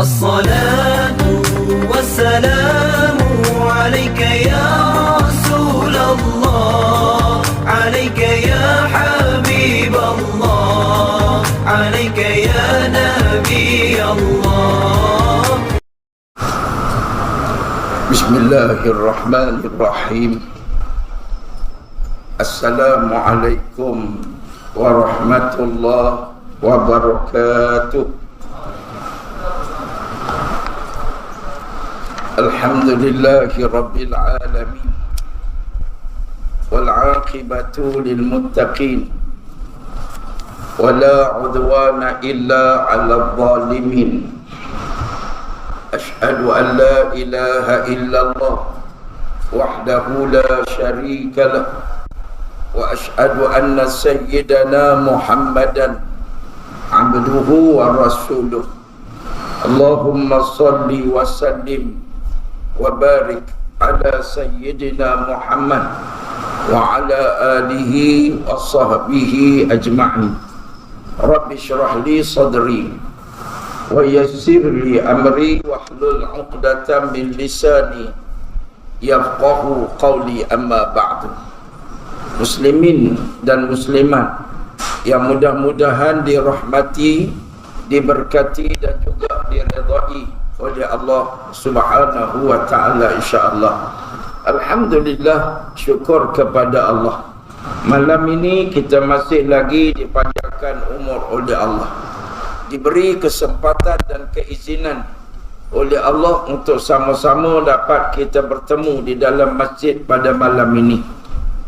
الصلاة والسلام عليك يا رسول الله عليك يا حبيب الله عليك يا نبي الله. بسم الله الرحمن الرحيم. السلام عليكم ورحمة الله وبركاته. الحمد لله رب العالمين والعاقبة للمتقين ولا عدوان إلا على الظالمين. أشهد أن لا إله إلا الله وحده لا شريك له وأشهد أن سيدنا محمدا عبده ورسوله. اللهم صل وسلم وبارك على سيدنا محمد وعلى آله وصحبه أجمعين. رب اشرح لي صدري ويسر لي أمري واحلل عقدة من لساني يفقه قولي. أما بعد. Muslimin dan muslimat yang mudah-mudahan dirahmati, diberkati dan juga diridai oleh Allah Subhanahu wa taala insyaallah. Alhamdulillah, syukur kepada Allah. Malam ini kita masih lagi dipanjangkan umur oleh Allah. Diberi kesempatan dan keizinan oleh Allah untuk sama-sama dapat kita bertemu di dalam masjid pada malam ini.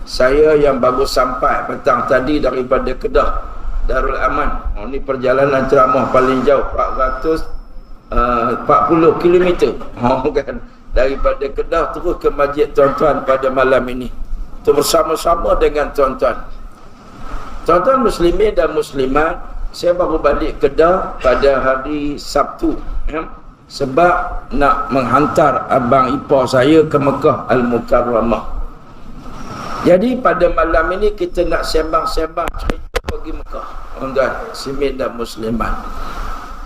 Saya yang baru sampai petang tadi daripada Kedah, Darul Aman. Ini perjalanan ceramah paling jauh 440 km. Kan? Daripada Kedah terus ke masjid tuan-tuan pada malam ini. Itu bersama-sama dengan tuan-tuan. Tuan-tuan muslimin dan muslimat, saya baru balik Kedah pada hari Sabtu. Sebab nak menghantar abang ipar saya ke Mekah Al-Mukarramah. Jadi pada malam ini kita nak sembang-sembang cerita pergi Mekah. Tuan-tuan muslimin dan muslimat.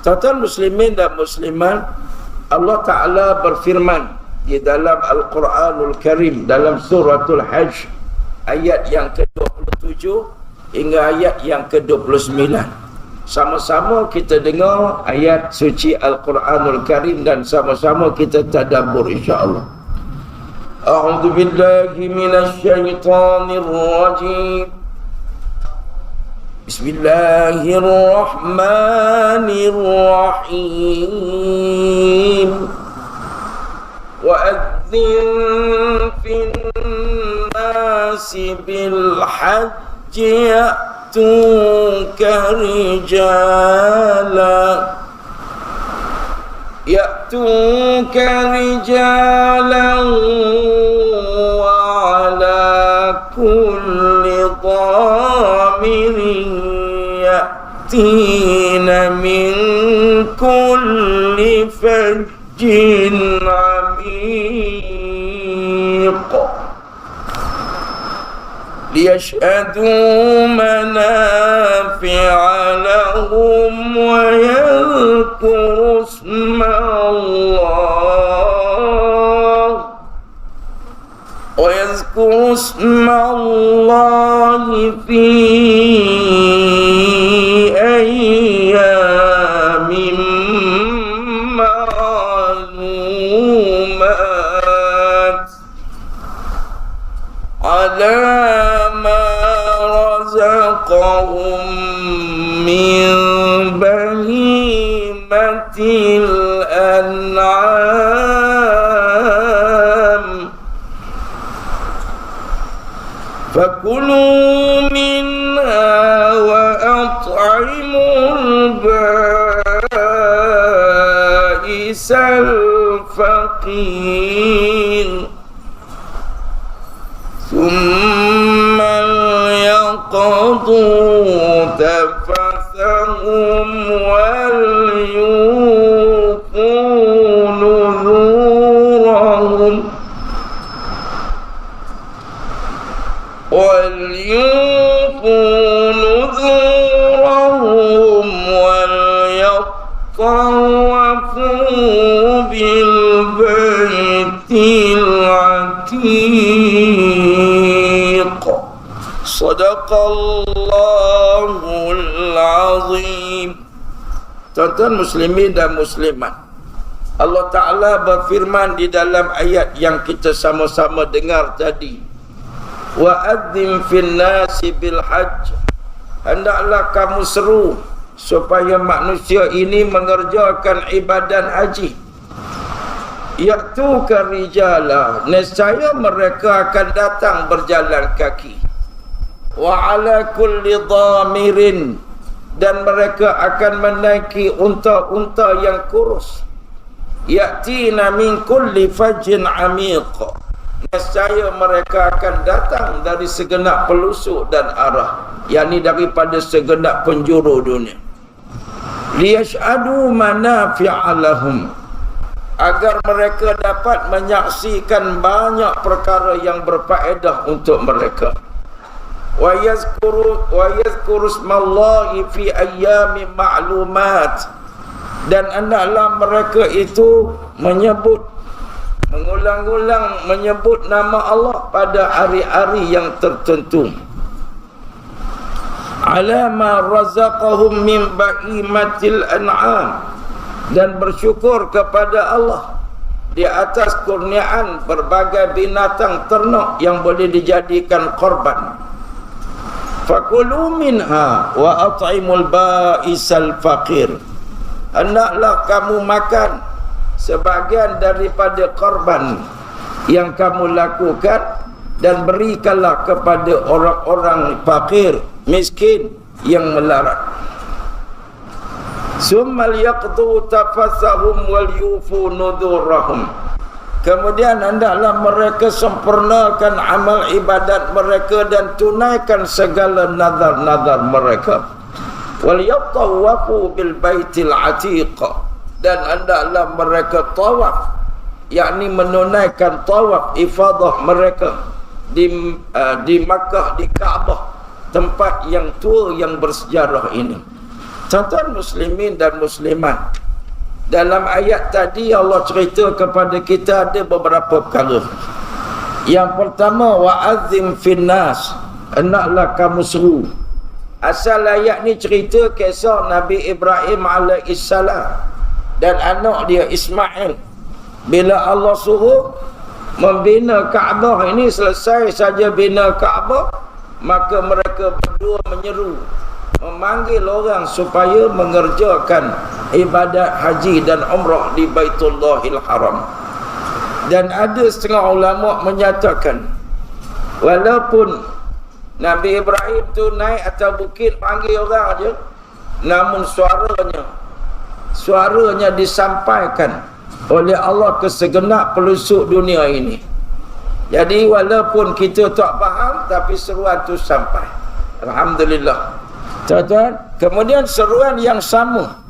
Tuan-tuan muslimin dan muslimat, Allah Ta'ala berfirman di dalam Al-Quranul Karim dalam suratul Hajj ayat yang ke-27 hingga ayat yang ke-29. Sama-sama kita dengar ayat suci Al-Quranul Karim dan sama-sama kita tadabbur insya-Allah. A'udzu billahi minasyaitonir rajim. Bismillahirrahmanirrahim. Wa'adzin fin nasi bil hajji ya'tuka rijalan wa ala kulli dhamirin ya'tina min kulli fajjin 'amiq liyashhadu manafi'a lahum wa yadhkuru ismallahi fi ayyamin ma'lumat ala ma razaqahum min bahimatil an'am fakulu minha wa at'imul ba'isal faqir thumma yaqdu tafasahum wal yufu nuzurahum وليطوفوا Sadaqallahul azim. Tuan-tuan muslimin dan muslimat, Allah Ta'ala berfirman di dalam ayat yang kita sama-sama dengar tadi, wa adzim fin nasi bil hajj, hendaklah kamu seru supaya manusia ini mengerjakan ibadat haji. Ya'tuka rijala, nescaya mereka akan datang berjalan kaki. Wa ala kulli dhamirin, dan mereka akan menaiki unta-unta yang kurus. Ya'tina min kulli fajin amiq, nescaya mereka akan datang dari segenap pelosok dan arah, yakni daripada segenap penjuru dunia. Liyash'adu manafi'a lahum, agar mereka dapat menyaksikan banyak perkara yang berfaedah untuk mereka. Wa yazkuru smallahi fi ayyamin ma'lumat, dan hendaklah mereka itu mengulang-ulang menyebut nama Allah pada hari-hari yang tertentu. Ala ma razaqahum min bahimatil an'am, dan bersyukur kepada Allah di atas kurniaan berbagai binatang ternak yang boleh dijadikan korban. Fakulu minha wa at'imul ba'isal faqir, hendaklah kamu makan sebahagian daripada korban yang kamu lakukan, dan berikanlah kepada orang-orang fakir, miskin yang melarat. Summal yaqdu tafassahum wal yufu nudurahum, kemudian hendaklah mereka sempurnakan amal ibadat mereka dan tunaikan segala nazar-nazar mereka. Wal yatawafu bil baitil atiq, dan hendaklah mereka tawaf, yakni menunaikan tawaf ifadah mereka di Makkah, di Kaabah, tempat yang tua yang bersejarah ini. Tuan-tuan muslimin dan muslimat, dalam ayat tadi Allah cerita kepada kita ada beberapa perkara. Yang pertama, wa'azzim finnas, hendaklah kamu seru. Asal ayat ni cerita kisah Nabi Ibrahim alaihissalam dan anak dia Ismail. Bila Allah suruh membina Kaabah ini, selesai saja bina Kaabah, maka mereka berdua menyeru, memanggil orang supaya mengerjakan ibadat haji dan umrah di Baitullahil Haram. Dan ada setengah ulama menyatakan, walaupun Nabi Ibrahim tu naik atas bukit panggil orang aja, namun suaranya disampaikan oleh Allah ke segenap pelosok dunia ini. Jadi walaupun kita tak faham, tapi seruan tu sampai. Alhamdulillah. Tuan-tuan, kemudian seruan yang sama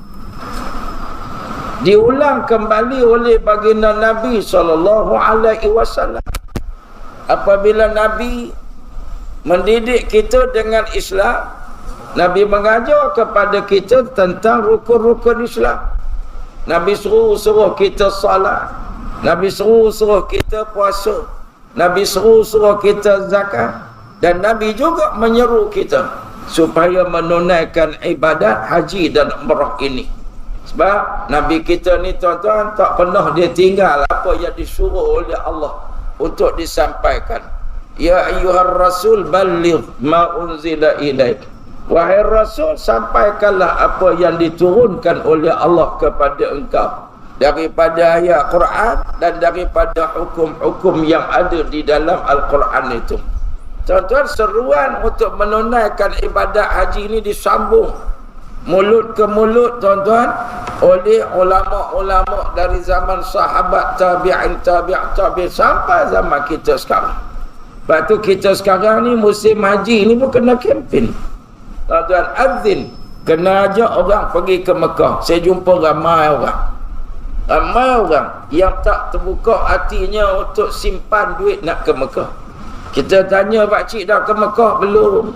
diulang kembali oleh baginda Nabi SAW. Apabila Nabi mendidik kita dengan Islam, Nabi mengajar kepada kita tentang rukun-rukun Islam. Nabi suruh kita salat, Nabi suruh kita puasa, Nabi suruh kita zakat, dan Nabi juga menyeru kita supaya menunaikan ibadat haji dan umrah ini. Sebab Nabi kita ni tuan-tuan tak pernah dia tinggal apa yang disuruh oleh Allah untuk disampaikan. Ya ayyuhar rasul balligh ma unzila ilaik, wahai rasul, sampaikanlah apa yang diturunkan oleh Allah kepada engkau daripada ayat Quran dan daripada hukum-hukum yang ada di dalam Al-Quran itu. Tuan-tuan, seruan untuk menunaikan ibadat haji ini disambung mulut ke mulut tuan-tuan oleh ulama-ulama dari zaman sahabat, tabi'in, tabi'in sampai zaman kita sekarang. Lepas tu kita sekarang ni musim haji ni pun kena kempen. Tuan-tuan, azin, kena ajak orang pergi ke Mekah. Saya jumpa ramai orang yang tak terbuka hatinya untuk simpan duit nak ke Mekah. Kita tanya, pakcik dah ke Mekah belum?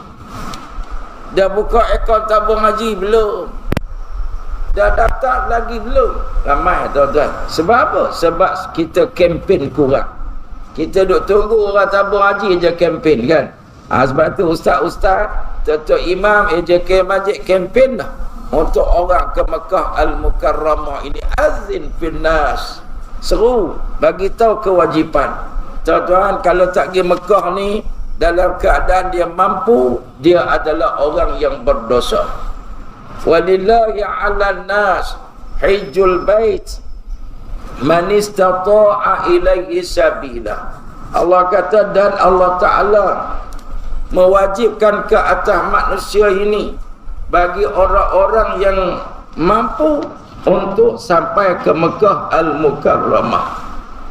Dah buka akaun tabung haji belum? Dah daftar lagi belum? Ramai tuan-tuan. Sebab apa? Sebab kita kempen kurang. Kita duk tunggu orang tabung haji je kempen kan. Sebab tu ustaz-ustaz, Datuk Imam AJK Masjid kempen dah untuk orang ke Mekah Al-Mukarramah ini. Azin finnas, seru, bagi tahu kewajipan. Tuan-tuan, kalau tak pergi Mekah ni dalam keadaan dia mampu, dia adalah orang yang berdosa. Walillahi 'alan nas hajjul bait man istata'a ilaihi sabila. Allah kata, dan Allah Ta'ala mewajibkan ke atas manusia ini bagi orang-orang yang mampu untuk sampai ke Mekah Al-Mukarramah.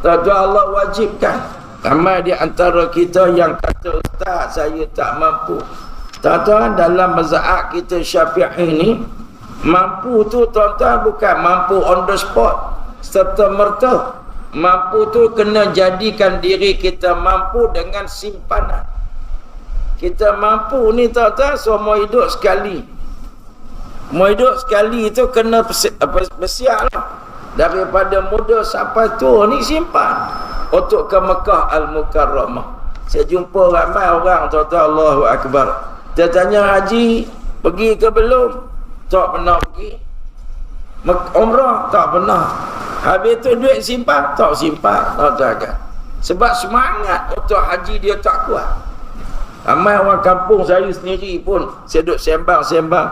Tuan-tuan, Allah wajibkan. Ramai di antara kita yang kata, ustaz saya tak mampu. Tuan-tuan, dalam mazhab kita Syafi'i ini, mampu tu tuan-tuan bukan mampu on the spot serta merta. Mampu tu kena jadikan diri kita mampu dengan simpanan. Kita mampu ni tuan-tuan semua hidup sekali. Mau hidup sekali tu kena bersiap lah. Daripada muda sampai tua ni simpan untuk ke Mekah Al-Mukarramah. Saya jumpa ramai orang tuan-tuan, Allahu Akbar. Dia tanya, haji pergi ke belum? Tak pernah pergi. Umrah tak pernah. Habis tu duit simpan? Tak simpan. Tuan-tuan kan. Sebab semangat untuk haji dia tak kuat. Ramai orang kampung saya sendiri pun, saya duduk sembang-sembang,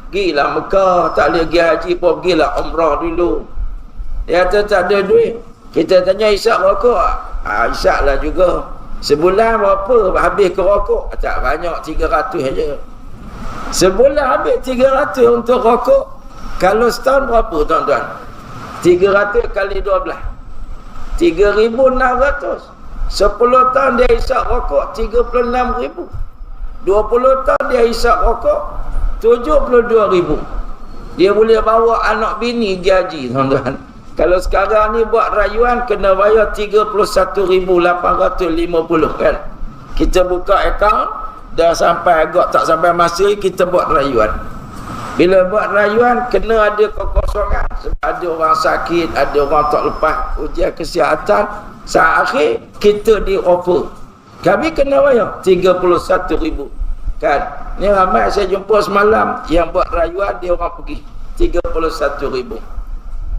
pergilah Mekah, tak boleh pergi haji pun pergilah umrah dulu. Dia kata tak ada duit. Kita tanya, isap rokok? Isap lah juga. Sebulan berapa habis ke rokok? Tak banyak, 300 saja. Sebulan habis 300 untuk rokok. Kalau setahun berapa tuan-tuan? 300 kali 12, 3,600. 10 tahun dia hisap rokok 36,000. 20 tahun dia hisap rokok 72,000. Dia boleh bawa anak bini pergi haji tuan-tuan. Kalau sekarang ni buat rayuan kena bayar 31,850 kan. Kita buka akaun dah sampai agak tak sampai masa kita buat rayuan. Bila buat rayuan kena ada kekosongan sebab ada orang sakit, ada orang tak lepas ujian kesihatan. Saat akhir kita di offer. Kami kena bayar 31,000 kan. Ni ramai saya jumpa semalam yang buat rayuan dia orang pergi 31,000.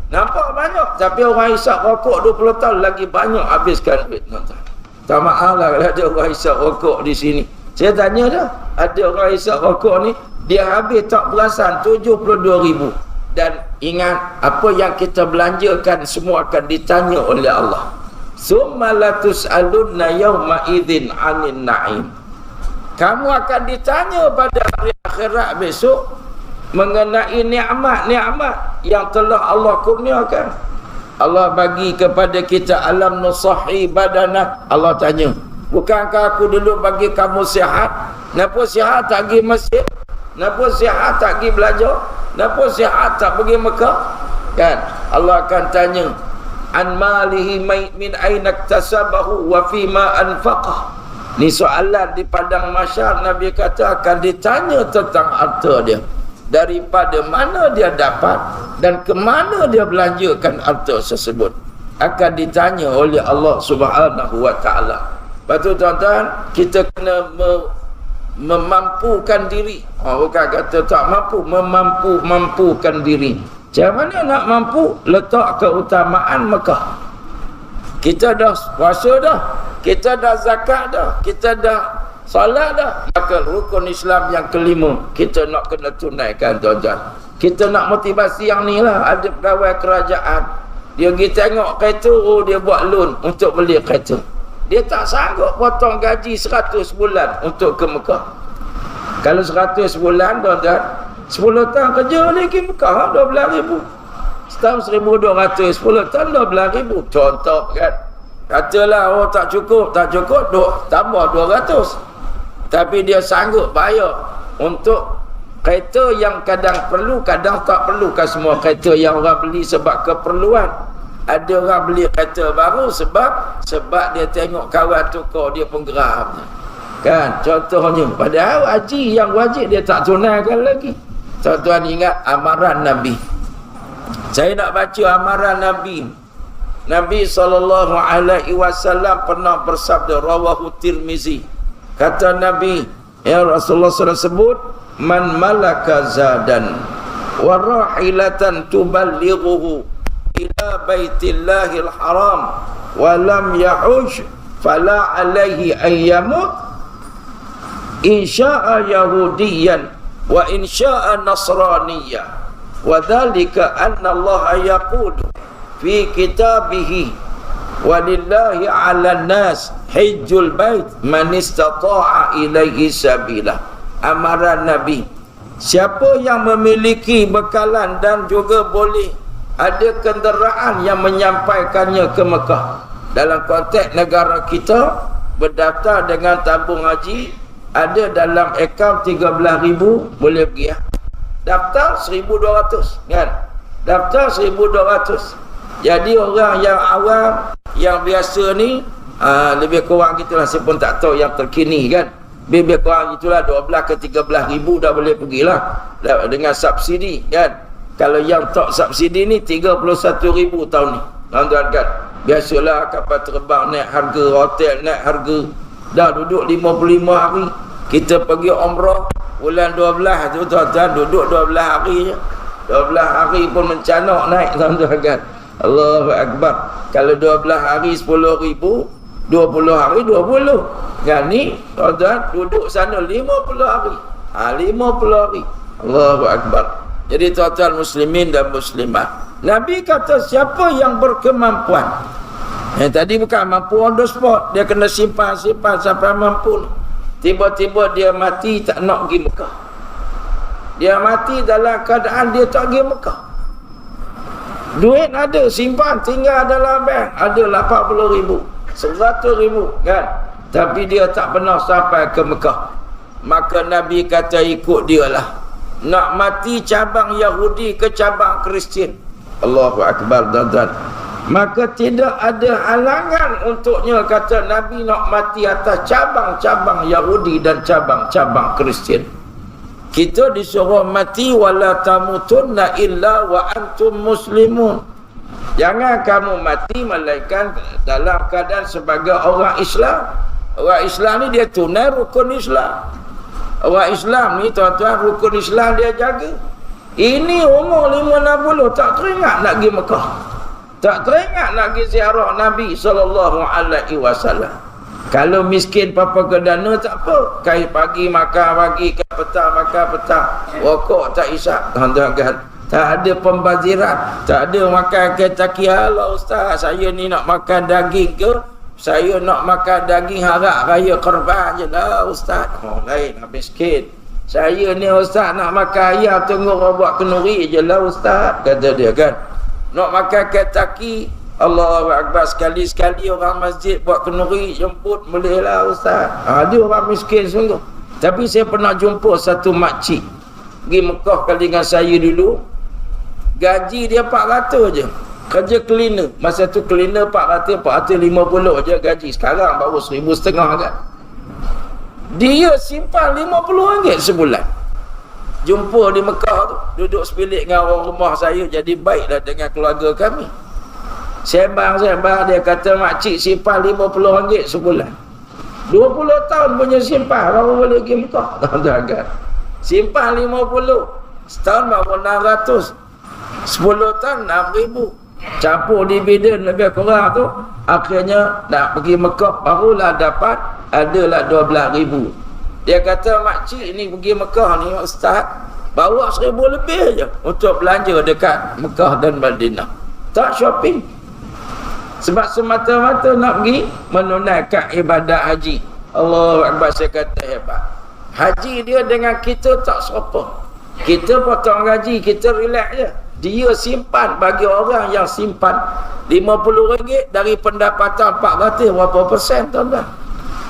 Nampak banyak, tapi orang hisap rokok 20 tahun lagi banyak habiskan duit tuan-tuan. Tak maaf lah kalau ada orang hisap rokok di sini. Saya tanya dah, ada orang hisap rokok ni dia habis tak perasan 72,000. Dan ingat, apa yang kita belanjakan semua akan ditanya oleh Allah. Summa latus'alunna yawma idzin 'anil na'im. Kamu akan ditanya pada hari akhirat besok mengenai nikmat-nikmat yang telah Allah kurniakan. Allah bagi kepada kita alam nusahi badanak. Allah tanya, bukankah aku dulu bagi kamu sihat? Kenapa sihat tak pergi masjid? Kenapa sihat tak pergi belajar? Kenapa sihat tak pergi Mekah? Kan? Allah akan tanya, an malihi min aina iktasabahu wa fima anfaqah. Ni soalan di padang mahsyar. Nabi kata akan ditanya tentang harta dia, daripada mana dia dapat dan ke mana dia belanjakan harta tersebut. Akan ditanya oleh Allah Subhanahu wa taala. Lepas tu tuan-tuan, kita kena memampukan diri. Bukan kata tak mampu, mampukan diri. Macam mana nak mampu? Letak keutamaan Mekah. Kita dah puasa dah, kita dah zakat dah, kita dah salat dah. Maka rukun Islam yang kelima kita nak kena tunaikan tuan-tuan. Kita nak motivasi yang ni lah. Ada pegawai kerajaan, dia pergi tengok kereta, dia buat loan untuk beli kereta. Dia tak sanggup potong gaji 100 bulan untuk ke Mekah. Kalau 100 bulan tuan-tuan, 10 tahun kerja lagi Mekah 12,000. Setahun 1,200, 10 tahun 12,000. Contoh kan. Katalah tak cukup, tambah 200. Tapi dia sanggup bayar untuk kereta yang kadang perlu, kadang tak perlu. Kan semua kereta yang orang beli sebab keperluan. Ada orang beli kereta baru sebab dia tengok kawan tukar dia pun geram. Kan contohnya, padahal haji yang wajib dia tak tunaikan lagi. Tuan-tuan ingat amaran Nabi. Saya nak baca amaran Nabi. Nabi SAW pernah bersabda, rawahu Tirmizi, Kata Nabi, ya Rasulullah SAW sebut, man malaka zadan wa rahilatan tuballighuhu ila baitillahil haram wa lam yahuj fala alaihi ayyamut insya'a yahudiyan wa insya'a nasraniyya wa dhalika anna Allah yaqulu fi kitabihi walillahi 'alan nas hajjul bait man istata'a ilaihi sabila. Amaran Nabi, siapa yang memiliki bekalan dan juga boleh ada kenderaan yang menyampaikannya ke Mekah, dalam konteks negara kita berdaftar dengan tabung haji, ada dalam akaun 13,000 boleh pergi ya. Daftar 1,200 kan, daftar 1,200. Jadi orang yang awam, yang biasa ni lebih kurang gitulah, saya pun tak tahu yang terkini kan, lebih kurang itulah 12 ke 13,000 dah boleh pergilah dengan subsidi kan. Kalau yang tak subsidi ni 31,000 tahun ni, tuan-tuan kan. Biasalah kapal terbang naik harga, hotel naik harga, dah duduk 55 hari. Kita pergi umrah bulan 12 tu tuan-tuan, duduk 12 hari je, 12 hari pun mencanak naik, tuan-tuan kan. Allahu Akbar. Kalau 12 hari 10,000, 20 hari 20 kan. Ni tuan-tuan duduk sana 50 hari, 50 hari. Allahu Akbar. Jadi tuan-tuan muslimin dan muslimat, Nabi kata siapa yang berkemampuan, tadi bukan mampu on the spot, dia kena simpan sampai mampu. Tiba-tiba dia mati tak nak pergi Mekah, dia mati dalam keadaan dia tak pergi Mekah. Duit ada, simpan, tinggal dalam bank ada 80,000, 100,000 kan, tapi dia tak pernah sampai ke Mekah. Maka Nabi kata ikut dia lah, nak mati cabang Yahudi ke cabang Kristian. Allahu Akbar tuan-tuan. Maka tidak ada halangan untuknya, kata Nabi, nak mati atas cabang-cabang Yahudi dan cabang-cabang Kristian. Kita disuruh mati wala tamutunna illa wa antum muslimun. Jangan kamu mati melainkan dalam keadaan sebagai orang Islam. Orang Islam ni dia tunai rukun Islam. Orang Islam ni tuan-tuan, rukun Islam dia jaga. Ini umur 50 tak teringat nak pergi Mekah, tak teringat nak pergi ziarah Nabi SAW. Kalau miskin papa ke dana tak apa, kai pagi makan pagi, kai petang makan petang, rokok tak isap, tuan-tuan kan. Tak ada pembaziran, tak ada makan ketaki. Halah ustaz, saya ni nak makan daging ke, saya nak makan daging harap raya korban je lah ustaz. Oh lain, miskin. Saya ni ustaz nak makan ayam, tunggu orang buat kenduri je lah ustaz, kata dia kan. Nak makan ketaki, Allahu Akbar, sekali-sekali orang masjid buat kenduri, jemput boleh lah ustaz. Dia orang miskin sungguh. Tapi saya pernah jumpa satu makcik pergi Mekah kali dengan saya dulu. Gaji dia 400 je, kerja cleaner. Masa tu cleaner 450 je gaji. Sekarang baru 1,500 kan. Dia simpan RM50 sebulan. Jumpa di Mekah tu, duduk sebilik dengan orang rumah saya, jadi baiklah dengan keluarga kami. Sembang dia kata makcik simpan RM50 sebulan. 20 tahun punya simpan baru boleh pergi Mekah, tuan-tuan kan. Simpan 50, setahun baru 600, 10 tahun 6,000, campur dividen lebih kurang tu, akhirnya nak pergi Mekah barulah dapat adalah 12,000. Dia kata makcik ni pergi Mekah ni ustaz, bawa 1,000 lebih je untuk belanja dekat Mekah dan Madinah, tak shopping. Sebab semata-mata nak pergi menunaikan ibadat haji. Allahu Akbar, saya kata hebat. Haji dia dengan kita tak serupa. Kita potong gaji, kita relax je. Dia simpan, bagi orang yang simpan RM50 dari pendapatan 400, berapa persen tuan-tuan?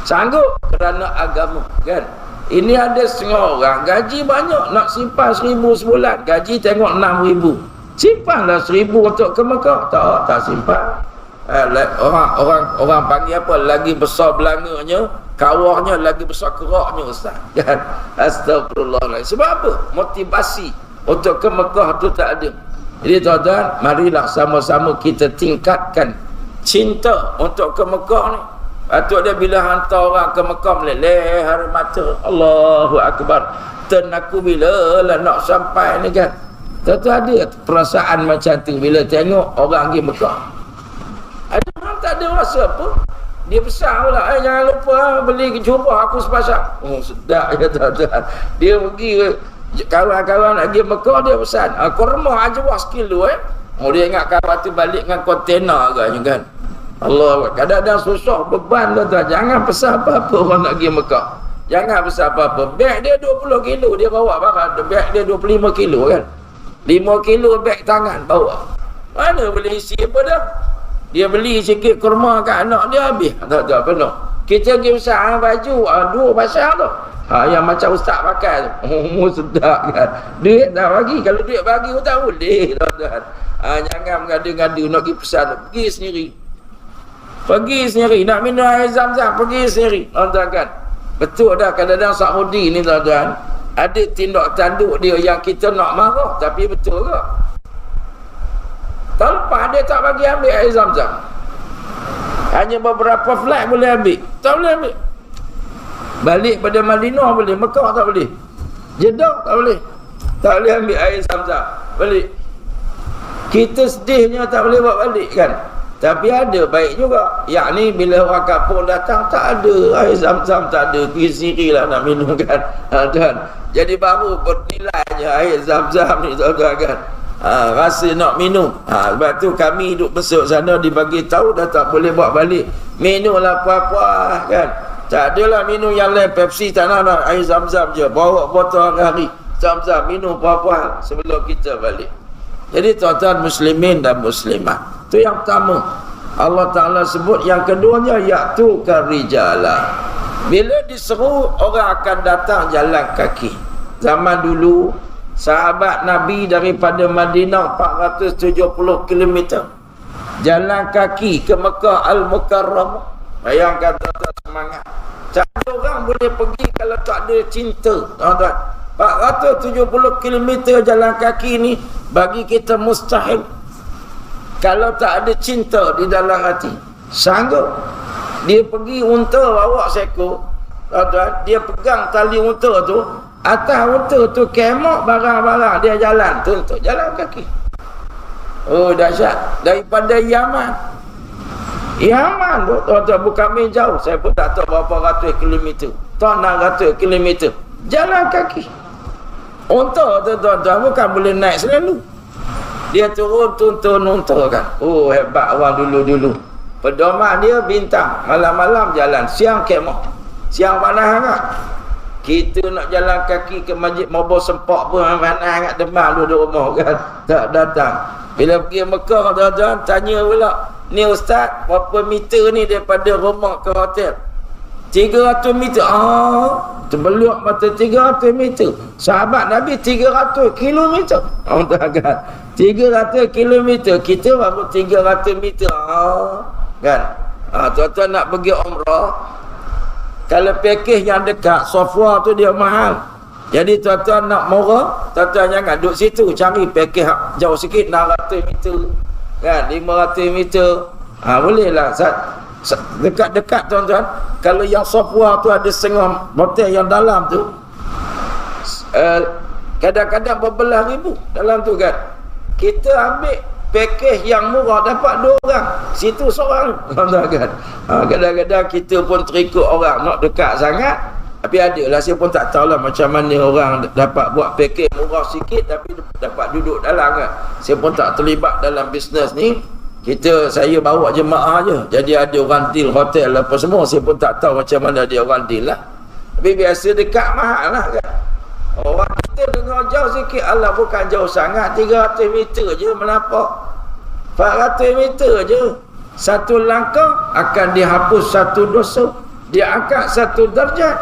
Sanggup kerana agama kan. Ini ada setengah orang gaji banyak, nak simpan 1,000 sebulan, gaji tengok 6,000. Simpanlah 1,000 untuk ke Mekah. Tak simpan. Orang panggil apa, lagi besar belanganya, kawahnya lagi besar keraknya ustaz kan. Astagfirullah. Sebab apa? Motivasi untuk ke Mekah tu tak ada. Jadi tuan-tuan, marilah sama-sama kita tingkatkan cinta untuk ke Mekah ni. Patut dia bila hantar orang ke Mekah meleleh hari mata. Allahu Akbar. Ten aku bila lah nak sampai ni kan. Tentu ada perasaan macam tu bila tengok orang pergi Mekah. Ada orang tak ada rasa apa. Dia besar pula. Jangan lupa beli jubah aku sepasang. Oh sedap ya tuan-tuan. Dia pergi kawan-kawan nak pergi Mekah dia pesan. Kurma aja wah sekilo Oh dia ingat kawan tu balik dengan kontainer agaknya kan. Allah, kadang-kadang susah beban tuan-tuan. Jangan pesan apa-apa orang nak pergi Mekah. Jangan pesan apa-apa. Beg dia 20 kilo dia bawa barang. Beg dia 25 kilo kan. 5 kilo beg tangan bawa. Mana boleh isi apa dah? Dia beli sikit kurma kat anak dia habis. Tak penuh. Kita pergi besar baju 2 pasang tu. Yang macam ustaz pakai tu. Sedap kan. Duit tak bagi. Kalau duit bagi tak boleh tuan-tuan. Jangan mengadu-ngadu nak pergi pesan tu. Pergi sendiri. Pergi sendiri. Nak minum air zam-zam, pergi sendiri. Tuan-tuan kan. Betul dah kadang-kadang Saudi ni tuan-tuan. Ada tindak tanduk dia yang kita nak marah. Tapi betul ke? Tanpa dia tak bagi ambil air zam-zam. Hanya beberapa flight boleh ambil. Tak boleh ambil. Balik pada Madinah boleh. Mekah tak boleh. Jeddah tak boleh. Tak boleh ambil air zam-zam. Balik. Kita sedihnya tak boleh bawa balik kan. Tapi ada baik juga. Yakni bila orang kampung datang tak ada air zam-zam, tak ada. Pergi sendirilah nak minum kan. Dan jadi baru bernilainya air zam-zam ni tuan-tuan kan. Rasa nak minum. Sebab tu kami duduk besok sana dibagi tahu dah tak boleh bawa balik. Minumlah puas-puas kan. Tak adalah minum yang lain. Pepsi tak nak, air zam-zam je. Bawa botol hari zam-zam minum puas-puas sebelum kita balik. Jadi tuan-tuan muslimin dan muslimat. Itu yang pertama. Allah Ta'ala sebut. Yang keduanya ya'tuka rijala. Bila diseru orang akan datang jalan kaki. Zaman dulu sahabat Nabi daripada Madinah 470 km jalan kaki ke Mekah Al-Mukarramah. Bayangkan tuan-tuan semangat. Tak ada orang boleh pergi kalau tak ada cinta tuan-tuan. 470 km jalan kaki ni bagi kita mustahil kalau tak ada cinta di dalam hati. Sanggup dia pergi unta bawa seekor tuan-tuan, dia pegang tali unta tu, atas unta tu kemok barang-barang dia jalan tu untuk jalan kaki. Oh dahsyat. Daripada Yaman tu tuan-tuan bukan main jauh. Saya pun tak tahu berapa ratus kilometer. Tak 600 kilometer jalan kaki. Unta tu tuan-tuan bukan boleh naik selalu. Dia turun tuntun unta kan. Oh hebat orang dulu-dulu. Pedoman dia bintang. Malam-malam jalan. Siang kemah. Siang panas sangat. Kita nak jalan kaki ke masjid Mabur Sempak pun panas sangat. Demam duduk rumah kan. Tak datang. Bila pergi Mekah tuan-tuan tanya pula. Ni ustaz berapa meter ni daripada rumah ke hotel? 300 meter. Terbeluak mata 300 meter. Sahabat Nabi 300 kilometer. Kan? 300 kilometer. Kita baru 300 meter. Kan? Tuan-tuan nak pergi umrah. Kalau package yang dekat Safwa tu dia mahal. Jadi tuan-tuan nak murah, tuan-tuan jangan duduk situ. Cari package jauh sikit 600 meter. Kan? 500 meter. Bolehlah. Dekat-dekat tuan-tuan. Kalau yang Safwa tu ada setengah hotel yang dalam tu kadang-kadang berbelah ribu dalam tu kan. Kita ambil package yang murah dapat 2 orang. Situ seorang tuan-tuan kan. Kadang-kadang kita pun terikut orang nak dekat sangat. Tapi adalah saya pun tak tahulah macam mana orang dapat buat package murah sikit tapi dapat duduk dalam kan. Saya pun tak terlibat dalam bisnes ni. Saya bawa jemaah je. Jadi ada orang deal hotel apa semua. Saya pun tak tahu macam mana dia orang deal lah. Tapi biasa dekat mahal lah kan. Orang kita dengar jauh sikit. Allah bukan jauh sangat. 300 meter je menapak. 400 meter je. Satu langkah akan dihapus satu dosa. Dia angkat satu darjat.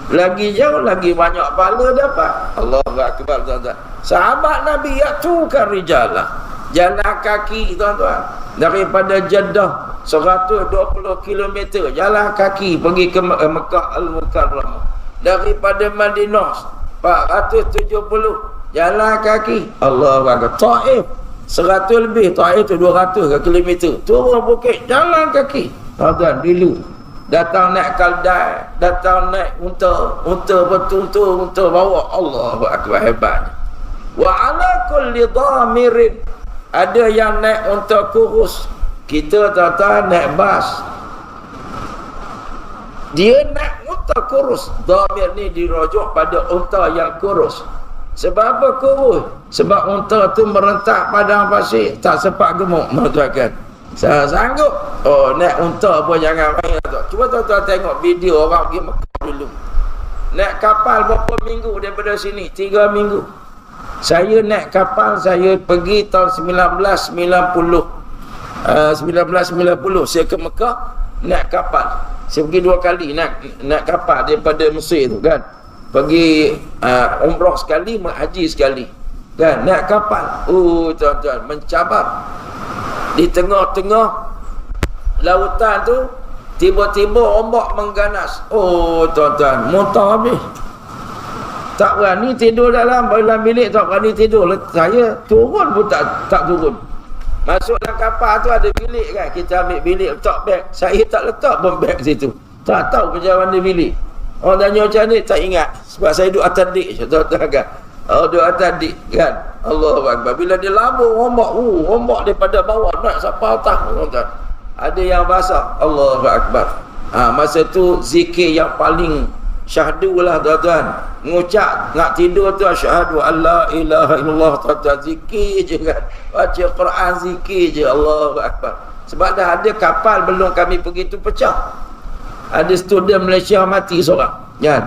Lagi jauh lagi banyak pahala dapat. Allahu Akbar tuan-tuan. Sahabat Nabi ya'tuka rijalah. Jalan kaki tuan-tuan. Daripada Jeddah 120 km jalan kaki pergi ke Mekah Al-Mukarramah. Daripada Madinah 470 jalan kaki. Allahu Akbar. Taif 100 lebih. Taif tu 200 kilometer. Turun bukit jalan kaki. Tuan-tuan dulu datang naik kaldai, datang naik unta betul-betul unta bawa. Allahu akbar, hebatnya. Wa ala kulli dhamirin, ada yang naik unta kurus. Kita tuan-tuan naik bas, dia naik unta kurus. Dhamir ni dirujuk pada unta yang kurus. Sebab apa kurus? Sebab unta tu merentak padang pasir, tak sempat gemuk, tuan-tuan. Saya sanggup. Oh, naik unta pun jangan main. Cuba tuan-tuan tengok video orang pergi Mekah dulu. Naik kapal berapa minggu daripada sini? 3 minggu. Saya naik kapal, saya pergi tahun 1990. 1990 saya ke Mekah naik kapal. Saya pergi 2 kali naik kapal daripada Mesir tu kan. Pergi umrah sekali, haji sekali. Kan naik kapal. Oh tuan-tuan, mencabar. Di tengah-tengah lautan tu tiba-tiba ombak mengganas. Oh tuan-tuan, muntah habis. Tak berani tidur dalam bilik, tak berani tidur. Saya turun pun tak turun. Masuk dalam kapal tu ada bilik kan. Kita ambil bilik, letak beg. Saya tak letak pun beg situ. Tak tahu macam mana bilik. Orang tanya macam ni, tak ingat. Sebab saya duduk atas dik, tuan-tuan kan. Oh, duduk atas dik kan. Allahu Akbar. Bila dia lambung ombak, ombak daripada bawah naik sampai atas, tuan-tuan. Ada yang basah. Allahu Akbar. Masa tu zikir yang paling syahdu lah, tuan-tuan. Ngucap nak tidur tu asyhadu alla ilaha illallah, tuan-tuan. Zikir je kan. Baca Quran zikir je. Allahu Akbar. Sebab dah ada kapal belum kami pergi tu pecah. Ada student Malaysia mati seorang kan.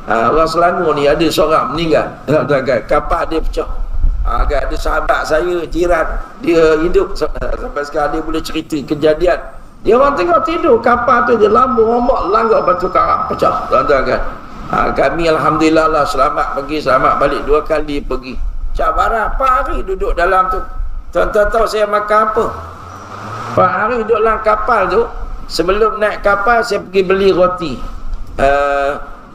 Orang Selangor ni ada seorang meninggal, tuan-tuan kan. Kapal dia pecah. Kan ada sahabat saya jiran, dia hidup sampai sekarang, dia boleh cerita kejadian. Dia orang tengah tidur, kapal tu dia lambung ombak, langgar batu karang, pecah, tuan-tuan kan. Kami alhamdulillah lah selamat pergi, selamat balik 2 kali pergi. Cabaran 4 hari duduk dalam tu. Tuan-tuan tahu saya makan apa? 4 hari duduk dalam kapal tu. Sebelum naik kapal saya pergi beli roti.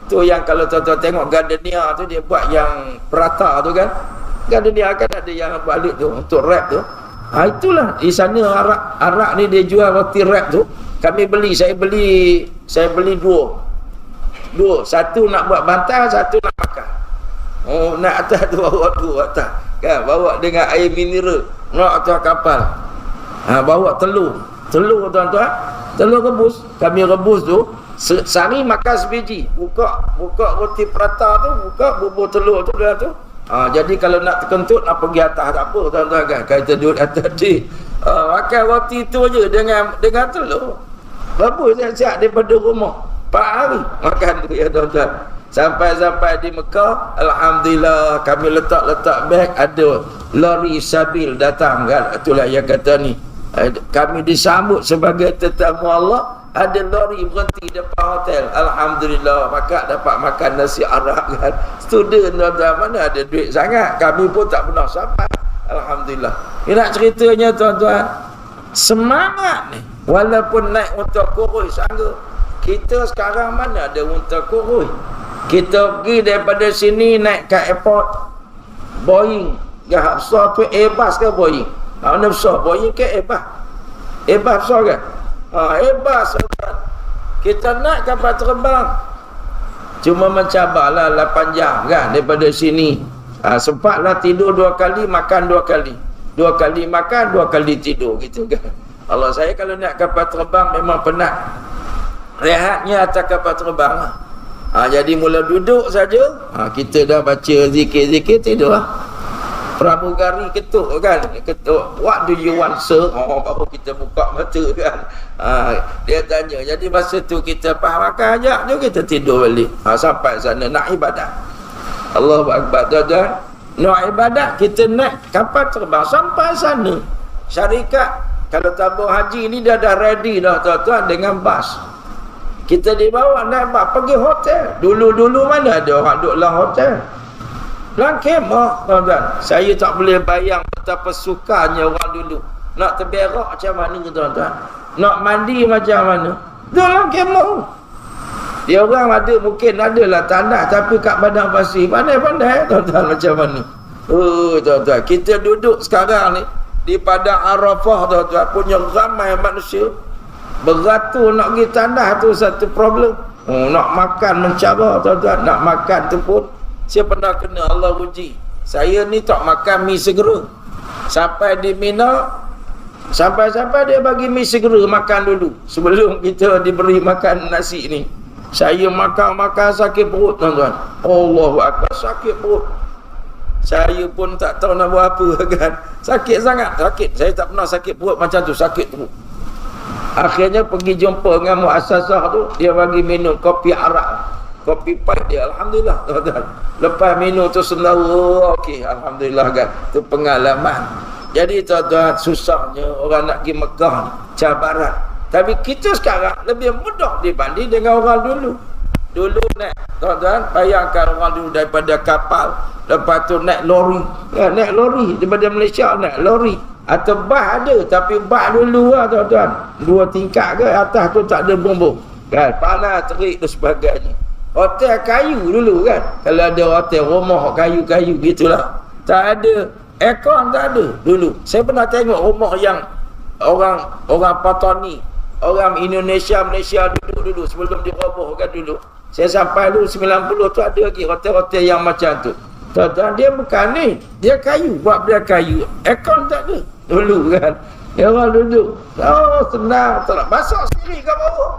Tu yang kalau tuan-tuan tengok Gardenia tu, dia buat yang prata tu kan. Gardenia kan ada yang balik tu untuk wrap tu. Itulah di sana Arak ni dia jual roti wrap tu. Kami beli, saya beli 2. Satu nak buat bantal, satu nak makan. Oh, nak atas tu bawa 2 atas. Kan bawa dengan air mineral nak atas kapal. Bawa telur tuan-tuan. Telur rebus. Kami rebus tu sehari makan sebiji. Buka roti prata tu, buka bubur telur tu dalam tu. Jadi kalau nak terkentut nak pergi atas tak apa, tuan-tuan kan. Kita duduk atas di makan roti tu je dengan telur. Rebus siap-siap daripada rumah. 4 hari makan tu ya tuan-tuan. Sampai di Mekah, alhamdulillah kami letak beg, ada lori sabil datang kan. Itulah yang kata ni. Kami disambut sebagai tetamu Allah, ada lori berhenti depan hotel. Alhamdulillah, dapat makan nasi arak kan. Student tuan-tuan, mana ada duit sangat, kami pun tak pernah sampai. Alhamdulillah. Ini nak ceritanya tuan-tuan, semangat ni. Walaupun naik unta kurus sangga. Kita sekarang mana ada unta kurus. Kita pergi daripada sini naik ke airport Boeing ya besar tu, Airbus ke Boeing? Mana besar, Boeing ke Airbus? Airbus besar kan? Airbus. Kita naik kapal terbang, cuma mencabarlah 8 jam kan daripada sini. Sempatlah tidur 2 kali, makan 2 kali. 2 kali makan, 2 kali tidur gitu kan. Allah, saya kalau naik kapal terbang memang penat. Rehatnya atas kapal terbang lah. Jadi mula duduk saja, kita dah baca zikir-zikir, tidur lah. Pramugari ketuk kan, ketuk, what do you want sir? Baru kita buka mata kan. Dia tanya, jadi masa tu kita makan ajak je, kita tidur balik. Sampai sana nak ibadat. Allahu Akbar, tuan-tuan. Nak ibadat, kita naik kapal terbang sampai sana. Syarikat kalau tabung haji ni dia dah ready dah tuan-tuan dengan bas. Kita dibawa naik bas pergi hotel. Dulu-dulu mana ada orang duduk dalam hotel? Dalam kemah, tuan-tuan. Saya tak boleh bayang betapa sukanya orang dulu. Nak terberak macam mana, tuan-tuan? Nak mandi macam mana? Dalam kemah. Dia orang ada, mungkin adalah tandas, tapi kat padang pasir pandai-pandai, tuan-tuan, macam mana? Tuan-tuan, kita duduk sekarang ni di padang Arafah, tuan-tuan, punya ramai manusia. Beratur nak pergi tanah tu satu problem. Nak makan mencabar tuan-tuan. Nak makan tu pun saya pernah kena Allah uji. Saya ni tak makan mi segera. Sampai di Mina, sampai-sampai dia bagi mi segera makan dulu sebelum kita diberi makan nasi ni. Saya makan sakit perut tuan-tuan. Allahu Akbar, sakit perut. Saya pun tak tahu nak buat apa kan. Sakit sangat, sakit. Saya tak pernah sakit perut macam tu, sakit perut. Akhirnya pergi jumpa dengan muassasah tu, dia bagi minum kopi arak. Kopi pahit dia, alhamdulillah tuan-tuan. Lepas minum tu sendawa, okey, alhamdulillah kan. Tu pengalaman. Jadi tuan-tuan, susahnya orang nak pergi Mekah ni, cabaran. Tapi kita sekarang lebih mudah dibanding dengan orang dulu. Dulu naik, tuan-tuan, bayangkan orang dulu daripada kapal, lepas tu naik lori. Ya, naik lori daripada Malaysia, naik lori. Atau bas ada, tapi bas dulu lah tuan-tuan. 2 tingkat ke, atas tu tak ada bumbung. Kan, panas, terik dan sebagainya. Hotel kayu dulu kan. Kalau ada hotel rumah kayu-kayu gitulah. Tak ada aircon, tak ada dulu. Saya pernah tengok rumah yang orang Patani, orang Indonesia, Malaysia dulu sebelum dirobohkan dulu. Saya sampai dulu 90 tu ada lagi hotel-hotel yang macam tu. Tuan-tuan, dia bukan ni, dia kayu, buat dia kayu. Aircon tak ada dulu kan. Dia orang duduk. Oh, senang, tak nak masak sendiri kat bawah.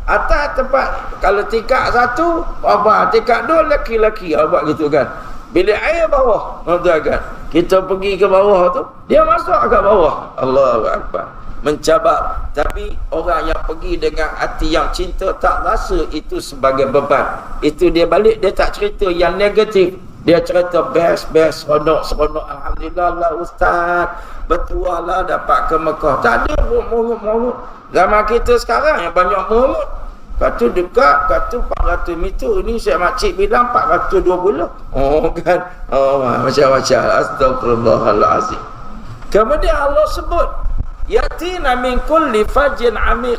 Atas tempat, kalau tingkat 1 abang, tingkat 2 lelaki-lelaki buat gitu kan. Bilik air bawah, tuan-tuan kan. Kita pergi ke bawah tu, dia masuk kat bawah. Allahu Akbar. Mencabar. Tapi orang yang pergi dengan hati yang cinta tak rasa itu sebagai beban. Itu dia balik, dia tak cerita yang negatif. Dia cerita best, seronok. Alhamdulillah lah ustaz, bertuah lah dapat ke Mekah. Tak ada morot. Zaman kita sekarang yang banyak morot. Kata dekat, kata 400 meter. Ini saya makcik bilang 420. Oh kan. Oh macam-macam. Astagfirullahaladzim. Kemudian Allah sebut, yatina min kulli fajin amiq.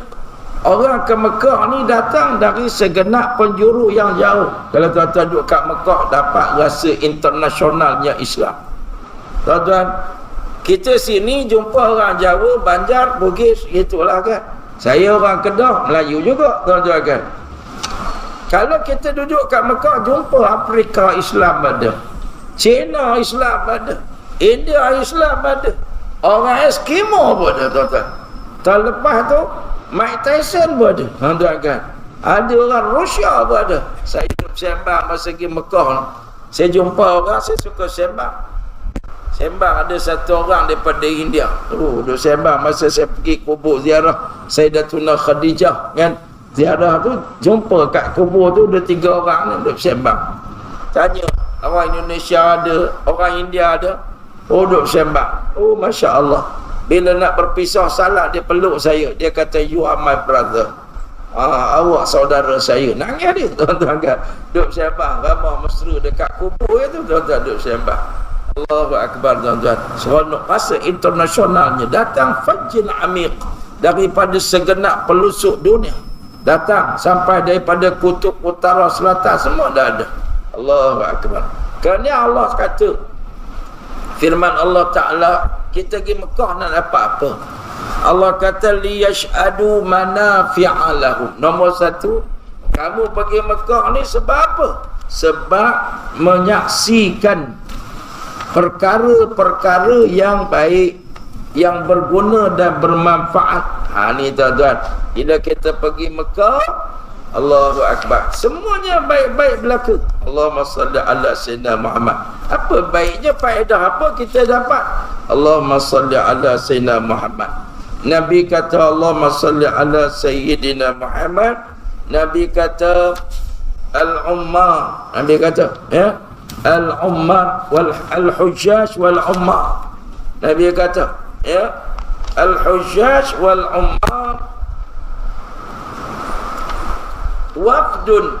Orang ke Mekah ni datang dari segenap penjuru yang jauh. Kalau tuan-tuan duduk kat Mekah, dapat rasa internasionalnya Islam. Tuan-tuan, kita sini jumpa orang Jawa, Banjar, Bugis, gitulah kan. Saya orang Kedah, Melayu juga, tuan-tuan kan. Kalau kita duduk kat Mekah, jumpa Afrika Islam ada, China Islam ada, India Islam ada, orang Eskimo pun ada, tuan-tuan. Tahun lepas tu Mike Tyson pun ada, tuan-tuan kan. Ada orang Rusia pun ada. Saya duduk sembang masa pergi Mekah, saya jumpa orang, saya suka sembang ada satu orang daripada India. Duduk sembang masa saya pergi kubur ziarah Sayyidatuna Khadijah kan. Ziarah tu jumpa kat kubur tu ada 3 orang ni duduk sembang. Tanya, orang Indonesia ada, orang India ada. Duduk sembang. Masya Allah. Bila nak berpisah salah, dia peluk saya. Dia kata, you are my brother. Awak saudara saya. Nangis dia, tuan-tuan kan. Duduk sembang, ramah mesra dekat kubur tu, tuan-tuan duduk sembang. Allahu Akbar, tuan-tuan. Seronok, rasa internasionalnya. Datang fajin amiq, daripada segenap pelusuk dunia. Datang sampai daripada kutub utara, selatan, semua dah ada. Allahu Akbar. Kerana Allah kata, firman Allah Ta'ala, kita pergi Mekah nak dapat apa? Allah kata, liyash'adu manafi'a lahum. Nombor 1, kamu pergi Mekah ni sebab apa? Sebab menyaksikan perkara-perkara yang baik, yang berguna dan bermanfaat. Ni tuan-tuan, bila kita pergi Mekah, Allahu Akbar, semuanya baik-baik berlaku. Allahumma salli ala sayyidina Muhammad. Apa baiknya, faedah apa kita dapat? Allahumma salli ala sayyidina Muhammad. Nabi kata Allahumma salli ala sayyidina Muhammad. Nabi kata al-ummar. Nabi kata ya, al-ummar wal al-hujjaj wal ummar. Nabi kata ya, al-hujjaj wal ummar wafdun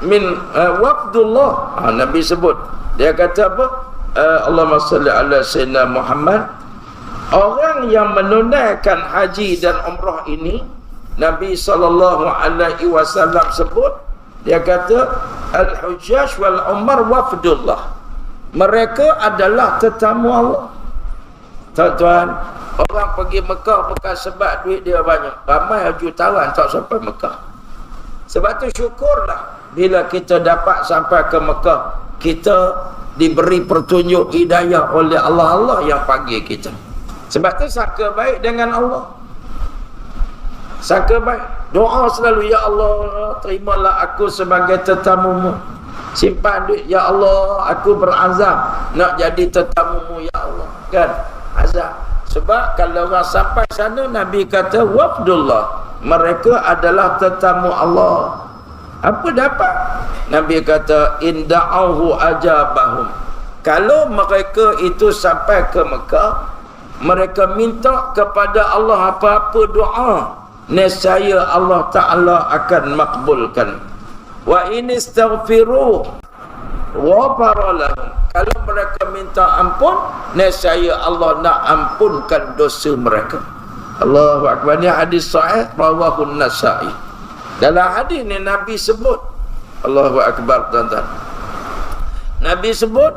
min wafdullah. Nabi sebut, dia kata apa? Allahumma salli ala sayyidina Muhammad. Orang yang menunaikan haji dan umrah ini, Nabi SAW sebut, dia kata al-hujjaj wal umar wafdullah. Mereka adalah tetamu Allah. Tuan-tuan, Orang pergi Mekah bukan sebab duit dia banyak. Ramai jutawan tak sampai Mekah. Sebab tu syukurlah bila kita dapat sampai ke Mekah, kita diberi petunjuk hidayah oleh Allah yang panggil kita. Sebab tu sangka baik dengan Allah. Sangka baik. Doa selalu, ya Allah, terimalah aku sebagai tetamumu. Simpan duit, ya Allah, aku berazam nak jadi tetamumu, ya Allah. Kan? Azam. Sebab kalau orang sampai sana, Nabi kata wafdullah, mereka adalah tetamu Allah. Apa dapat? Nabi kata inda'ahu ajabahum. Kalau mereka itu sampai ke Mekah, mereka minta kepada Allah apa-apa doa, nescaya Allah Ta'ala akan makbulkan. Wa in istaghfiru ghafara lahum. Kalau mereka minta ampun, nescaya Allah nak ampunkan dosa mereka. Allahu Akbar. Ini hadis sahih rawahu Nasa'i. Dalam hadis ni Nabi sebut, Allahu Akbar tuan-tuan, Nabi sebut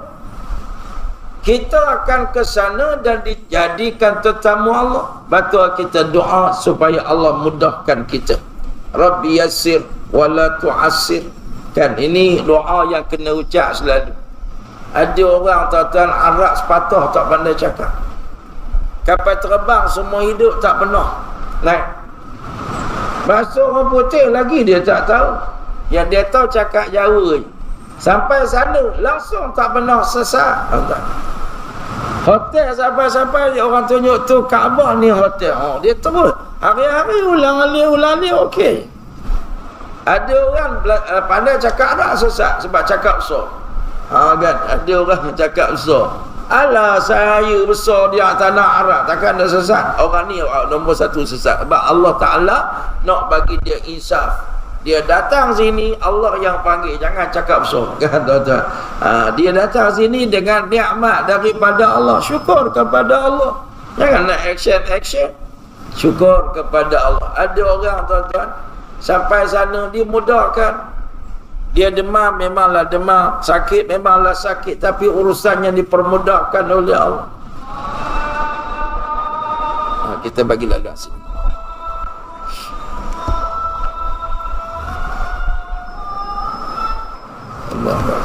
kita akan ke sana dan dijadikan tetamu Allah. Betul, kita doa supaya Allah mudahkan kita. Rabbi yassir wala tu'assir. Kan, ini doa yang kena ucap selalu. Ada orang tuan-tuan Arab sepatah tak pandai cakap. Kapal terbang semua hidup tak pernah naik. Bahasa orang putih lagi dia tak tahu. Yang dia tahu cakap Jawa je. Sampai sana langsung tak pernah sesat. Hotel sampai-sampai orang tunjuk tu Kaabah ni hotel. Oh, dia terus hari-hari ulang-alik okey. Ada orang pandai cakap Arab sesat sebab cakap besar. Kan ada orang cakap besar. Alah, saya besar di tanah Arab, takkan ada sesat. Orang ni nombor satu sesat. Sebab Allah Ta'ala nak bagi dia insaf. Dia datang sini, Allah yang panggil. Jangan cakap besar, kan tuan-tuan. Dia datang sini dengan nikmat daripada Allah. Syukur kepada Allah. Jangan nak action. Syukur kepada Allah. Ada orang tuan-tuan sampai sana dimudahkan. Dia demam, memanglah demam. Sakit, memanglah sakit. Tapi urusannya dipermudahkan oleh Allah. Kita bagi lalu sini. Allah Akbar.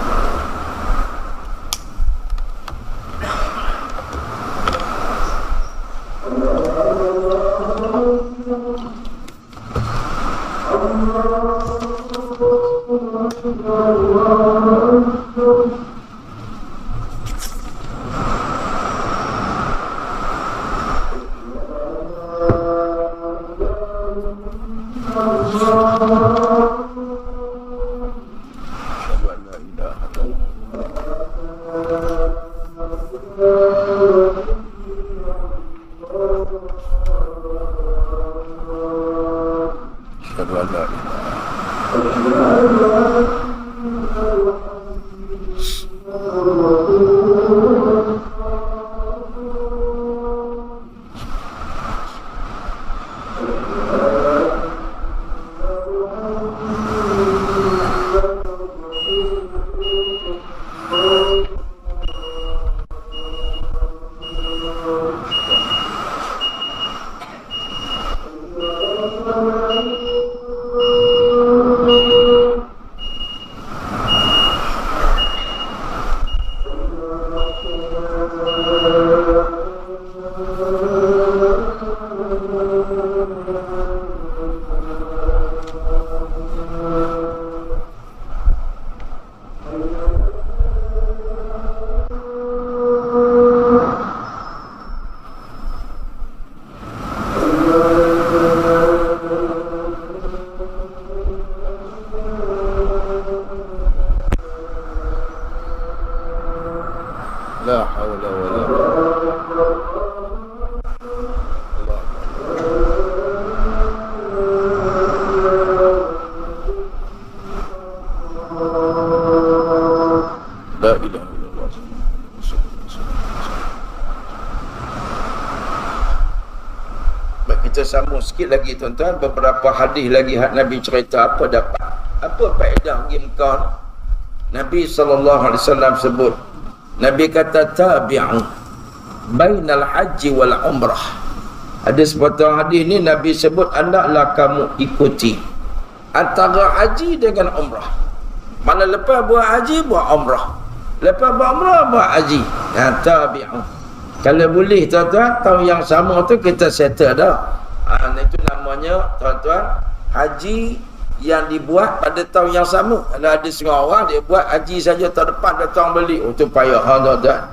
La haula wala la ilaha illallah. Baik, kita sambung sikit lagi tuan-tuan. Beberapa hadis lagi Nabi cerita apa dapat, apa faedah pergi Mekah. Nabi SAW sebut, Nabi kata tabi'u bainal haji wal umrah. Ada sepotong hadis ni Nabi sebut, hendaklah kamu ikuti antara haji dengan umrah. Mana lepas buat haji, buat umrah. Lepas buat umrah, buat haji. Tabi'u. Kalau boleh tuan-tuan, tahun yang sama tu kita settle dah. Itu namanya tuan-tuan, haji yang dibuat pada tahun yang sama. Kalau ada setengah orang dia buat haji saja tahun depan datang beli, oh tu payah tuan-tuan.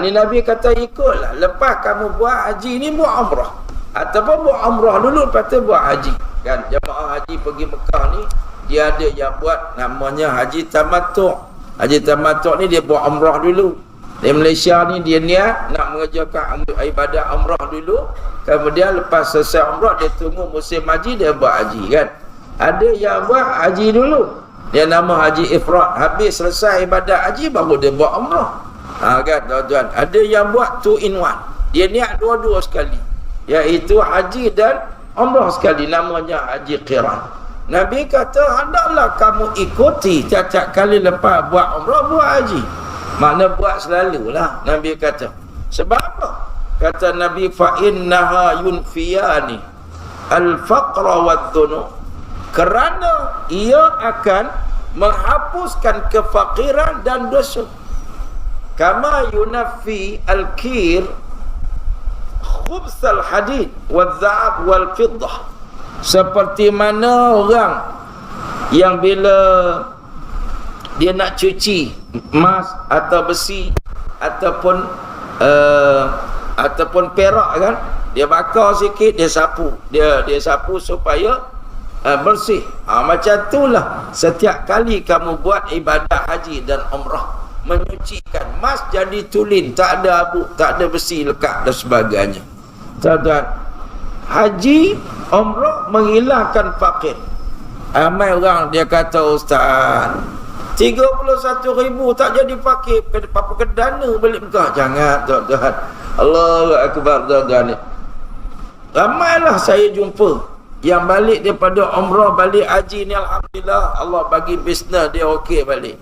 Ni Nabi kata ikutlah, lepas kamu buat haji ni buat umrah, ataupun buat umrah dulu lepas tu buat haji. Kan jemaah haji pergi Mekah ni, dia ada yang buat namanya haji tamattu'. Haji tamattu' ni dia buat umrah dulu. Di Malaysia ni dia niat nak mengerjakan ibadah umrah dulu, kemudian lepas selesai umrah dia tunggu musim haji dia buat haji kan. Ada yang buat haji dulu, dia nama haji ifrad, habis selesai ibadah haji baru dia buat umrah. Kan tuan-tuan, ada yang buat 2 in 1, dia niat dua-dua sekali, iaitu haji dan umrah sekali, namanya haji qiran. Nabi kata hendaklah kamu ikuti tiap-tiap kali lepas buat umrah buat haji. Makna buat selalulah, Nabi kata. Sebab apa? Kata Nabi, fa innaha yunfiyani al-faqra wad-dhunub. Kerana ia akan menghapuskan kefakiran dan dosa. Kama yunafi al-kir khubs al-hadid wal-dha'ab wal-fiddah. Seperti mana orang yang bila dia nak cuci emas atau besi ataupun perak kan, dia bakar sikit, dia sapu, dia sapu supaya bersih. Macam itulah setiap kali kamu buat ibadah haji dan umrah, menyucikan emas jadi tulen, tak ada abu, tak ada besi lekat dan sebagainya. Tuan-tuan, haji umrah menghilangkan fakir. Ramai orang dia kata, ustaz 31,000 tak jadi fakir, apa kedana balik Mekah. Jangan tuan-tuan, Allahu Akbar tuan-tuan. Ramailah saya jumpa yang balik daripada umrah balik haji ni, alhamdulillah Allah bagi bisnes dia okey balik.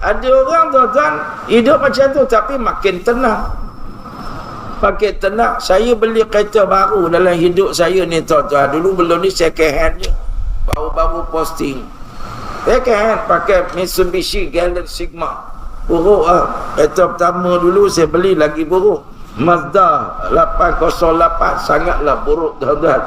Ada orang tuan-tuan hidup macam tu tapi makin tenang. Makin tenang. Saya beli kereta baru dalam hidup saya ni tuan-tuan. Dulu belum ni second hand je, baru-baru posting. Second hand pakai Mitsubishi Galaxy Sigma. Buruk lah. Kereta pertama dulu saya beli lagi buruk, Mazda 808, sangatlah buruk tuan-tuan.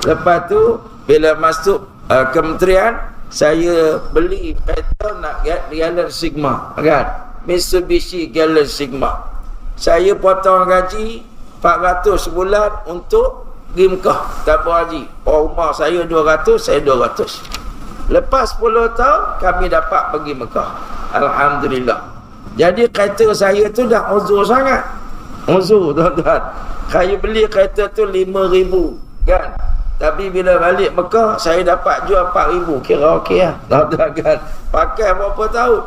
Lepas tu bila masuk kementerian, saya beli kereta nak Galaxy Sigma kan, Mitsubishi Galaxy Sigma. Saya potong gaji 400 sebulan untuk pergi Mekah tabung haji. Rumah saya 200, saya 200. Lepas 10 tahun kami dapat pergi Mekah, alhamdulillah. Jadi kereta saya tu dah uzur sangat, uzur tuan-tuan. Saya beli kereta tu 5,000 kan, tapi bila balik Mekah saya dapat jual 4,000, kira okey lah tuan-tuan kan. Pakai berapa tahun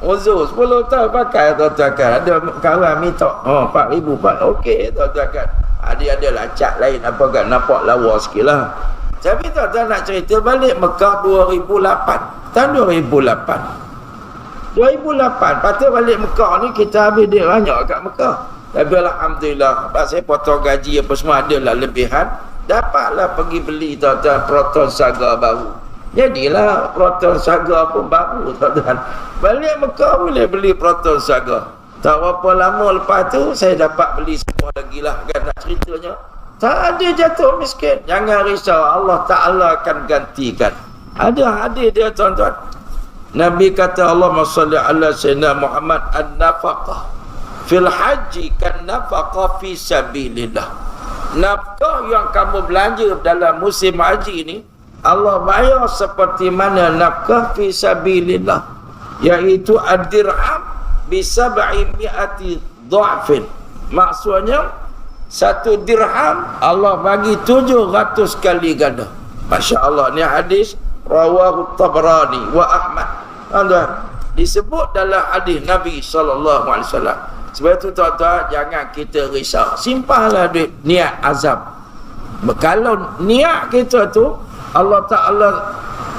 uzur, 10 tahun pakai tuan-tuan kan. Ada kawan minta 4,000 okey tuan-tuan kan. Dia ada lacak lain apa kan, nampak lawa sikit lah. Tapi tuan-tuan nak cerita balik Mekah 2008, tahun 2008 patut balik Mekah ni kita habis duit banyak kat Mekah. Tapi alhamdulillah, sebab saya potong gaji apa semua adalah lebihan, dapatlah pergi beli tuan-tuan Proton Saga baru. Jadilah Proton Saga pun baru tuan-tuan. Balik Mekah boleh beli Proton Saga. Tak berapa lama lepas tu saya dapat beli semua lagi lah kan. Nak ceritanya tak ada jatuh miskin. Jangan risau, Allah Ta'ala akan gantikan. Ada hadis dia tuan-tuan. Nabi kata, Allahumma salli ala sayyidina Muhammad, an-nafaqah fil haji kan nafaqah fi sabilillah. Nafkah yang kamu belanja dalam musim haji ni, Allah bayar seperti mana nafkah fi sabilillah, iaitu ad-dirham bi 700 dha'fin. Maksudnya 1 dirham Allah bagi 700 kali ganda. Masya Allah, ni hadis rawahu Tabrani wa Ahmad. Tuan-tuan, disebut dalam hadis Nabi SAW. Sebab itu tuan-tuan, jangan kita risau, simpanlah duit, niat azam. Kalau niat kita tu Allah Ta'ala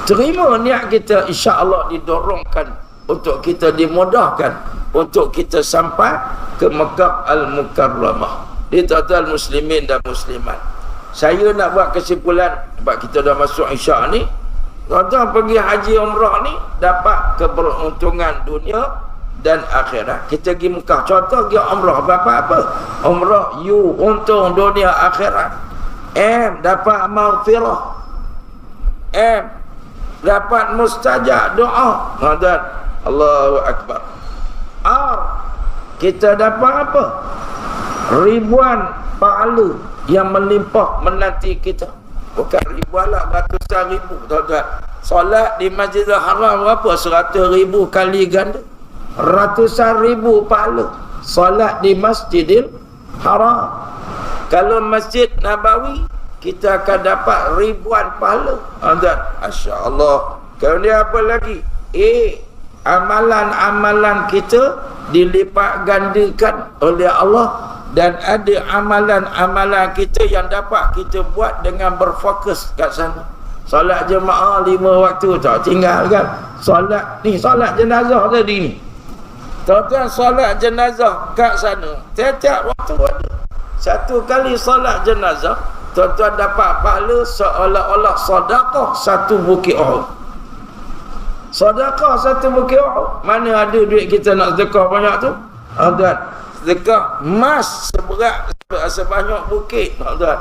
terima niat kita, insya Allah didorongkan untuk kita, dimudahkan untuk kita sampai ke Mekah Al-Mukarramah. Di tuan-tuan muslimin dan muslimat, saya nak buat kesimpulan sebab kita dah masuk Isyak ni. Tuan-tuan pergi haji umrah ni dapat keberuntungan dunia dan akhirat. Kita pergi Mekah, contoh pergi umrah, apa-apa umrah, you untung dunia akhirat. Dapat maghfirah, dapat mustajab doa. Tuan-tuan, Allahu Akbar. Kita dapat apa? Ribuan pahala yang melimpah menanti kita. Bukan ribuan lah, ratusan ribu. Tuan-tuan, solat di Masjidil Haram berapa? 100,000 kali ganda. Ratusan ribu pahala solat di Masjidil Haram. Kalau Masjid Nabawi, kita akan dapat ribuan pahala. Tuan-tuan, Masya Allah. Kemudian apa lagi? Amalan-amalan kita dilipat gandakan oleh Allah. Dan ada amalan-amalan kita yang dapat kita buat dengan berfokus kat sana. Solat jemaah 5 waktu tak tinggal kan. Solat jenazah tadi ni. Tuan-tuan, solat jenazah kat sana tiap-tiap waktu ada. Satu kali solat jenazah, tuan-tuan dapat pahala seolah-olah sedekah satu bukit Uhud. Sedekah satu bukit Uhud. Mana ada duit kita nak sedekah banyak tu? Tuan, sedekah emas sebanyak bukit. Tuan,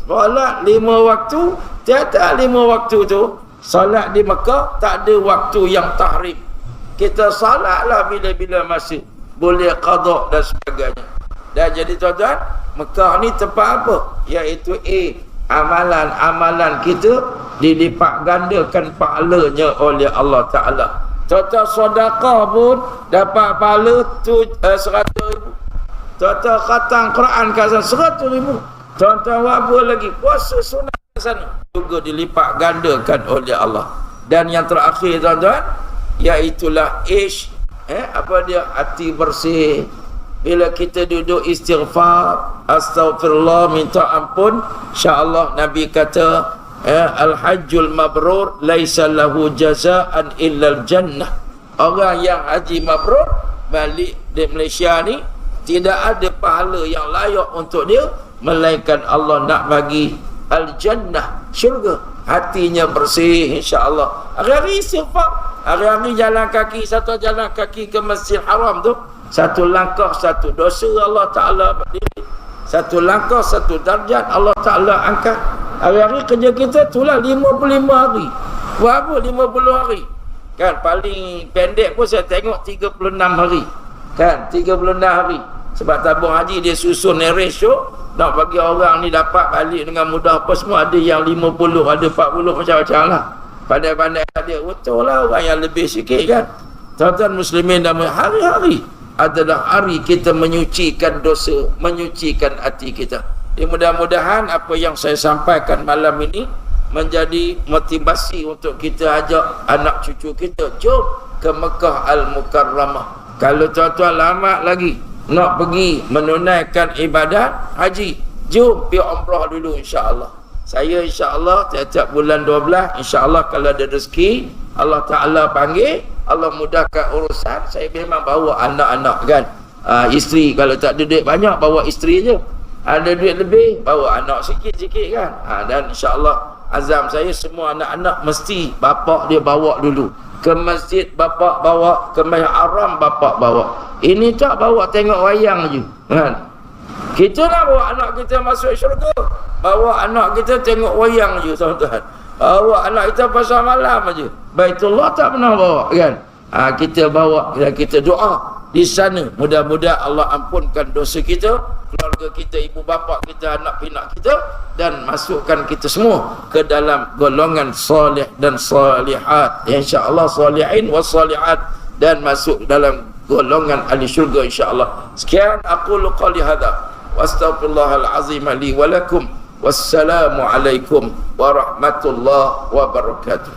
solat 5 waktu, tiap-tiap 5 waktu tu, solat di Mekah tak ada waktu yang tahrim. Kita solatlah bila-bila masa, boleh qada dan sebagainya. Dan jadi tuan-tuan, Mekah ni tempat apa? Iaitu amalan-amalan kita dilipat gandakan pahalanya oleh Allah Ta'ala. Tuan-tuan, sedekah pun dapat pahala 100,000. Tuan-tuan, khatam Quran kat sana 100,000. Tuan-tuan, buat apa lagi? Puasa sunat kat sana juga dilipat gandakan oleh Allah. Dan yang terakhir tuan-tuan, iaitulah hati bersih. Bila kita duduk istighfar, astaghfirullah, minta ampun, insya-Allah Nabi kata, al-hajjul mabrur laisa lahu jazaan illa al-jannah. Orang yang haji mabrur balik di Malaysia ni tidak ada pahala yang layak untuk dia melainkan Allah nak bagi al-jannah, syurga. Hatinya bersih, insya-Allah. Hari-hari istighfar, hari-hari jalan kaki, satu jalan kaki ke Masjid Haram tu, satu langkah satu dosa Allah Ta'ala berdiri, satu langkah satu darjat Allah Ta'ala angkat. Hari-hari kerja kita itulah 55 hari. Berapa 50 hari? Kan paling pendek pun saya tengok 36 hari. Kan 36 hari. Sebab tabung haji dia susun ratio, nak bagi orang ni dapat balik dengan mudah apa semua. Ada yang 50, ada 40, macam-macam lah. Pandai-pandai ada. Betul lah orang yang lebih sikit kan. Tuan-tuan muslimin dan hari-hari adalah hari kita menyucikan dosa, menyucikan hati kita. Mudah-mudahan apa yang saya sampaikan malam ini menjadi motivasi untuk kita ajak anak cucu kita, jom ke Mekah Al-Mukarramah. Kalau tuan-tuan lama lagi nak pergi menunaikan ibadat haji, jom pergi umrah dulu insya-Allah. Saya insya-Allah tiap-tiap bulan 12 insya-Allah kalau ada rezeki Allah Ta'ala panggil, Allah mudahkan urusan, saya memang bawa anak-anak kan. Isteri kalau tak ada duit banyak, bawa isteri je. Ada duit lebih, bawa anak sikit-sikit kan. Dan insya-Allah azam saya semua anak-anak mesti bapak dia bawa dulu. Ke masjid bapak bawa, ke Masjid Haram bapak bawa. Ini tak bawa tengok wayang je kan. Kita nak bawa anak kita masuk syurga, bawa anak kita tengok wayang je tuan-tuan. Bawa anak kita pasal malam aja. Baitullah tak pernah bawa kan. Kita bawa dan kita doa di sana. Mudah-mudahan Allah ampunkan dosa kita, keluarga kita, ibu bapa kita, anak pinak kita, dan masukkan kita semua ke dalam golongan salih dan salihat. Insya-Allah salihin was salihat, dan masuk dalam golongan ahli syurga insya-Allah. Sekian aqulu qali hadza wa astaghfirullahal azim li wa lakum. Wassalamualaikum warahmatullahi wabarakatuh.